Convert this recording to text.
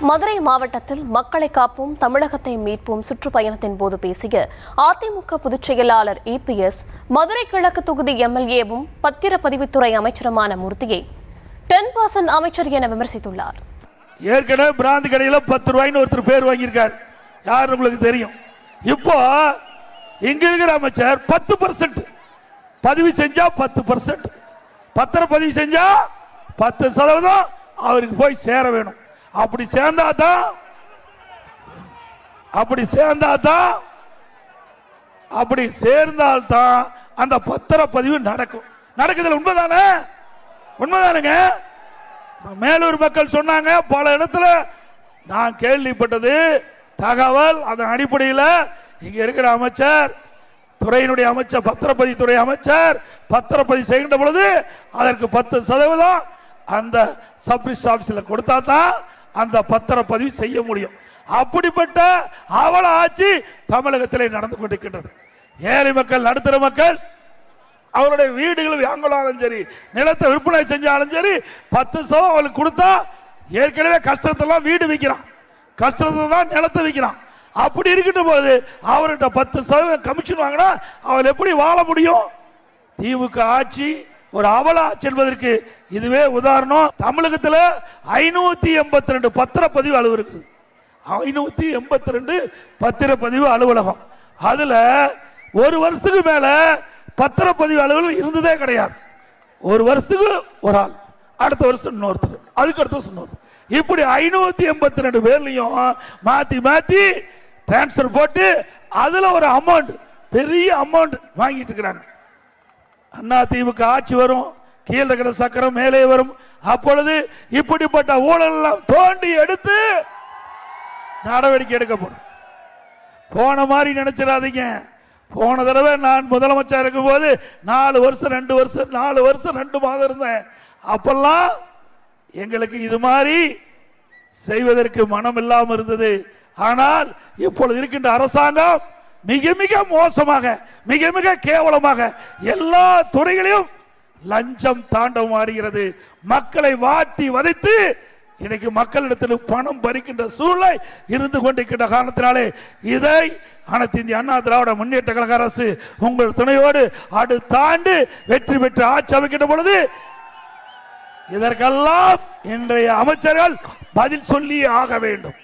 மதுரை மாவட்டத்தில் மக்களை காப்போம் தமிழகத்தை மீட்போம் சுற்றுப்பயணத்தின் போது பேசிய அதிமுக பொதுச் செயலாளர் EPS மதுரை கிழக்கு தொகுதி MLA-வும் பத்திரப்பதிவுத்துறை அமைச்சருமான மூர்த்தியை 10% அமைச்சர் என விமர்சித்துள்ளார். ஏற்கனவே பிராந்தி கடையில் 10 ரூபாய்னு ஒருத்தர் பேர் வாங்கியிருக்கார். யார் உங்களுக்கு தெரியும்? இப்போ இங்க இருக்கிற அமைச்சர் 10% பதிவு செஞ்சா 10%, பத்திரப்பதிவு செஞ்சா 10% அவருக்கு போய் சேர வேணும். அப்படி சேர்ந்தால்தான் அந்த பத்திரப்பதிவு நடக்கும். நடக்குதுல உண்மைதானே? உண்மைதானுங்க. மேலூர் மக்கள் சொன்னாங்க, பல இடத்துல நான் கேள்விப்பட்டது தகவல். அதன் அடிப்படையில் இங்க இருக்கிற அமைச்சர், துறையினுடைய அமைச்சர், பத்திரப்பதிவுத்துறை அமைச்சர் பத்திரப்பதிவு செய்கின்ற பொழுது அதற்கு 10% அந்த சப்ரிஜிஸ்டர் ஆபீஸில் கொடுத்தா தான் அந்த பத்திரப்பதிவு செய்ய முடியும். அப்படிப்பட்ட அவல ஆட்சி தமிழகத்திலே நடந்து கொண்டிருக்கின்றது. ஏழை மக்கள், நடுத்தர மக்கள் அவருடைய வீடுகள் வாங்கலாலும் சரி, நிலத்தை விற்பனை செஞ்சாலும் சரி, 10% அவளுக்கு கொடுத்தா ஏற்கனவே கஷ்டத்தெல்லாம் வீடு விற்கிறான், கஷ்டத்தை தான் நிலத்தை விற்கிறான். அப்படி இருக்கின்ற போது அவர்கிட்ட 10% கமிஷன் வாங்கினா அவள் எப்படி வாழ முடியும்? திமுக ஆட்சி ஒரு அவல ஆட்சி என்பதற்கு இதுவே உதாரணம். தமிழகத்தில் 582 பத்திரப்பதிவு அலுவலகம் இருக்குது. 582 பத்திரப்பதிவு அலுவலகம். அதுல ஒரு வருஷத்துக்கு மேல பத்திரப்பதிவு அலுவலகம் இருந்ததே கிடையாது. ஒரு வருஷத்துக்கு ஒரு ஆள், அடுத்த வருஷம் இன்னொருத்தர், அதுக்கு அடுத்த வருஷம் இன்னொருத்தர், இப்படி 582 பேர்லையும் மாத்தி மாத்தி டிரான்ஸ்பர் போட்டு அதுல ஒரு அமௌண்ட், பெரிய அமௌண்ட் வாங்கிட்டு இருக்கிறாங்க. அண்ணா திமுக ஆட்சி வரும், கீழே இருக்கிற சக்கரம் மேலே வரும். அப்பொழுது இப்படிப்பட்ட ஊழல் எல்லாம் தோண்டி எடுத்து நடவடிக்கை எடுக்கப்படும். போன மாதிரி நினைச்சிடாதீங்க. போன தடவை நான் முதலமைச்சர் இருக்கும் போது 4 வருஷம் 2 வருஷம் 4 வருஷம் 2 மாதம் இருந்தேன். அப்பெல்லாம் எங்களுக்கு இது மாதிரி செய்வதற்கு மனம் இல்லாமல் இருந்தது. ஆனால் இப்பொழுது இருக்கின்ற அரசாங்கம் மிக மிக மோசமாக, மிக மிக கேவலமாக எல்லா துறைகளையும் லஞ்சம் தாண்டவம் ஆடுகிறது. மக்களை வாட்டி வதைத்து இன்னைக்கு மக்களிடத்தில் பணம் பறிக்கின்ற சூழ்நிலை இருந்து கொண்டிருக்கின்ற காரணத்தினாலே இதை அனைத்து இந்திய அண்ணா திராவிட முன்னேற்ற கழக அரசு உங்கள் துணையோடு அடுத்த ஆண்டு வெற்றி பெற்று ஆட்சி அமைக்கின்ற பொழுது இதற்கெல்லாம் இன்றைய அமைச்சர்கள் பதில் சொல்லி ஆக வேண்டும்.